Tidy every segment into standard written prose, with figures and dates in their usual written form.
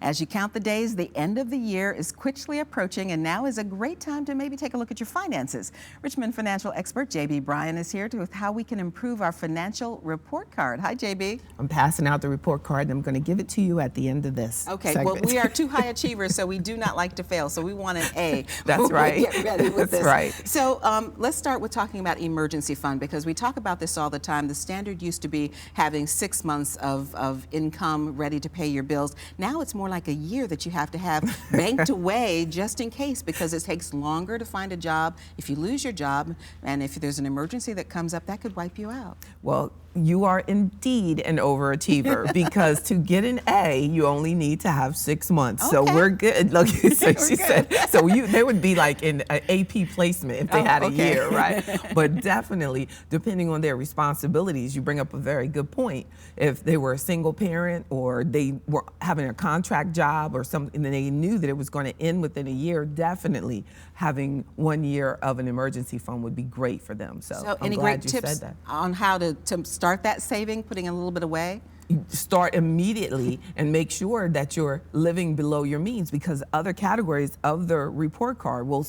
As you count the days, the end of the year is quickly approaching, and now is a great time to maybe take a look at your finances. Richmond financial expert JB Bryan is here with how we can improve our financial report card. Hi, JB. I'm passing out the report card, and I'm going to give it to you at the end of this segment. Well, we are two high achievers, so we do not like to fail, so we want an A. That's right. Get ready with That's this. right. So let's start with talking about emergency fund, because we talk about this all the time. The standard used to be having 6 months of income ready to pay your bills. Now it's more like a year that you have to have banked away just in case, because it takes longer to find a job. If you lose your job and if there's an emergency that comes up, that could wipe you out. Well, you are indeed an overachiever because to get an A, you only need to have 6 months. Okay. So we're good. Look, so We're she said, so they would be like in an AP placement if they had a year, right? But definitely, depending on their responsibilities, you bring up a very good point. If they were a single parent or they were having a contract job or something, and they knew that it was going to end within a year, definitely having 1 year of an emergency fund would be great for them. So I'm any glad great you tips said that. on how to start that saving, putting a little bit away? Start immediately and make sure that you're living below your means, because other categories of the report card will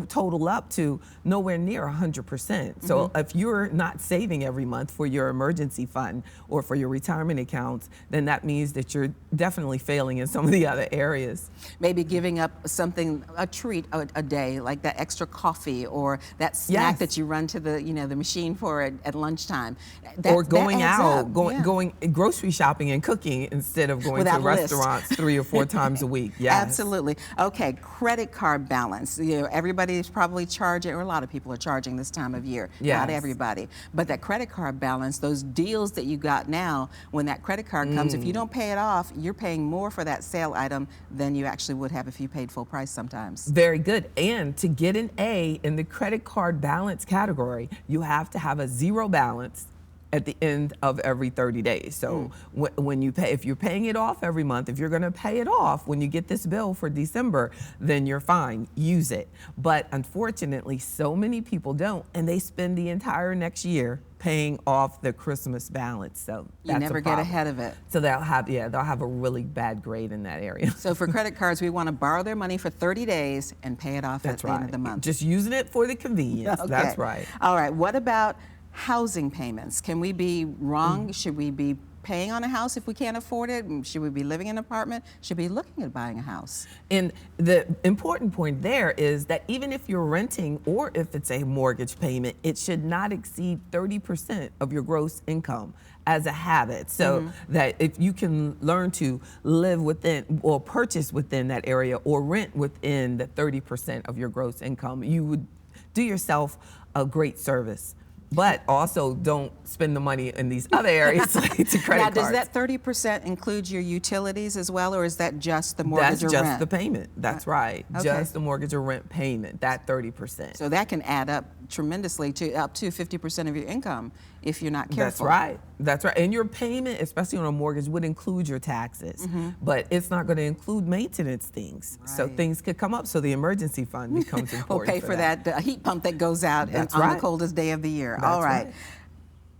total up to nowhere near 100%. So if you're not saving every month for your emergency fund or for your retirement accounts, then that means that you're definitely failing in some of the other areas. Maybe giving up something, a treat a day, like that extra coffee or that snack that you run to the the machine for at lunchtime. Or going that adds out, up. going grocery shopping and cooking instead of going Without to a list. restaurants 3 or 4 times a week. Yes. Absolutely. Okay, credit card balance. Everybody is probably charging, or a lot of people are charging this time of year. Yes. Not everybody. But that credit card balance, those deals that you got now, when that credit card comes, if you don't pay it off, you're paying more for that sale item than you actually would have if you paid full price sometimes. Very good. And to get an A in the credit card balance category, you have to have a zero balance at the end of every 30 days. So when you pay, if you're paying it off every month, if you're going to pay it off when you get this bill for December, then you're fine. Use it. But unfortunately, so many people don't, and they spend the entire next year paying off the Christmas balance. So you never get ahead of it. So they'll have a really bad grade in that area. So for credit cards, we want to borrow their money for 30 days and pay it off at the end of the month. Just using it for the convenience. Okay. That's right. All right. What about housing payments? Can we be wrong? Should we be paying on a house if we can't afford it? Should we be living in an apartment? Should we be looking at buying a house? And the important point there is that even if you're renting or if it's a mortgage payment, it should not exceed 30% of your gross income as a habit. So that if you can learn to live within or purchase within that area or rent within the 30% of your gross income, you would do yourself a great service. But also don't spend the money in these other areas like to credit cards. Now, does that 30% include your utilities as well, or is that just the mortgage or rent? That's just the payment. That's right. Okay. Just the mortgage or rent payment, that 30%. So that can add up tremendously to up to 50% of your income if you're not careful. That's right. That's right. And your payment, especially on a mortgage, would include your taxes, but it's not going to include maintenance things. Right. So things could come up. So the emergency fund becomes important. We'll pay for that heat pump that goes out on the coldest day of the year. That's all right.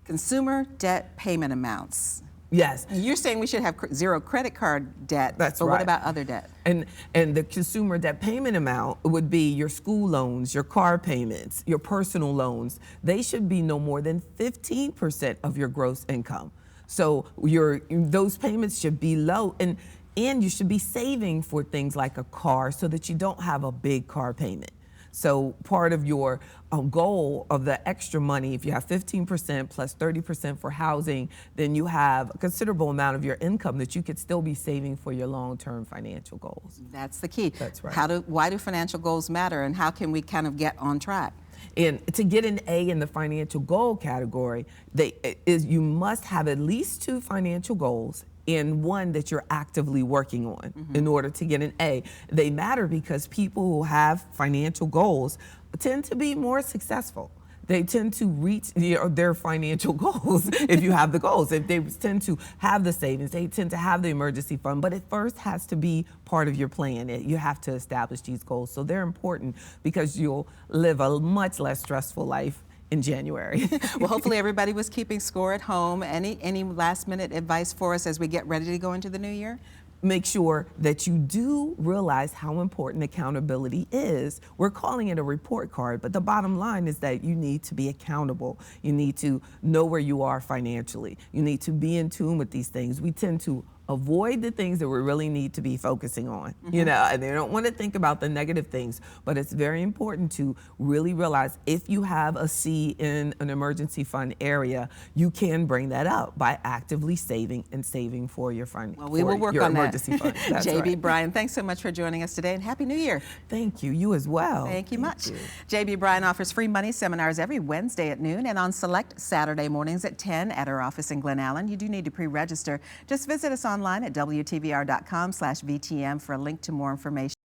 Consumer debt payment amounts. Yes. You're saying we should have zero credit card debt. That's but right. What about other debt? And the consumer debt payment amount would be your school loans, your car payments, your personal loans. They should be no more than 15% of your gross income. So those payments should be low, and you should be saving for things like a car so that you don't have a big car payment. So part of your goal of the extra money, if you have 15% plus 30% for housing, then you have a considerable amount of your income that you could still be saving for your long-term financial goals. That's the key. That's right. Why do financial goals matter, and how can we kind of get on track? And to get an A in the financial goal category, you must have at least 2 financial goals and one that you're actively working on in order to get an A. They matter because people who have financial goals tend to be more successful. They tend to reach their financial goals if you have the goals. If they tend to have the savings, they tend to have the emergency fund, but it first has to be part of your plan. You have to establish these goals. So they're important because you'll live a much less stressful life in January. Well, hopefully everybody was keeping score at home. Any last minute advice for us as we get ready to go into the new year? make sure that you do realize how important accountability is. We're calling it a report card, but the bottom line is that you need to be accountable. You need to know where you are financially. You need to be in tune with these things. We tend to avoid the things that we really need to be focusing on, and they don't want to think about the negative things, but it's very important to really realize if you have a C in an emergency fund area, you can bring that up by actively saving and saving for your fund. Well, we will work on emergency that. fund. That's JB right. Bryan, thanks so much for joining us today, and Happy New Year. Thank you. You as well. Thank you much. you. JB Bryan offers free money seminars every Wednesday at noon and on select Saturday mornings at 10 at our office in Glen Allen. You do need to pre-register. Just visit us online at WTVR.com/VTM for a link to more information.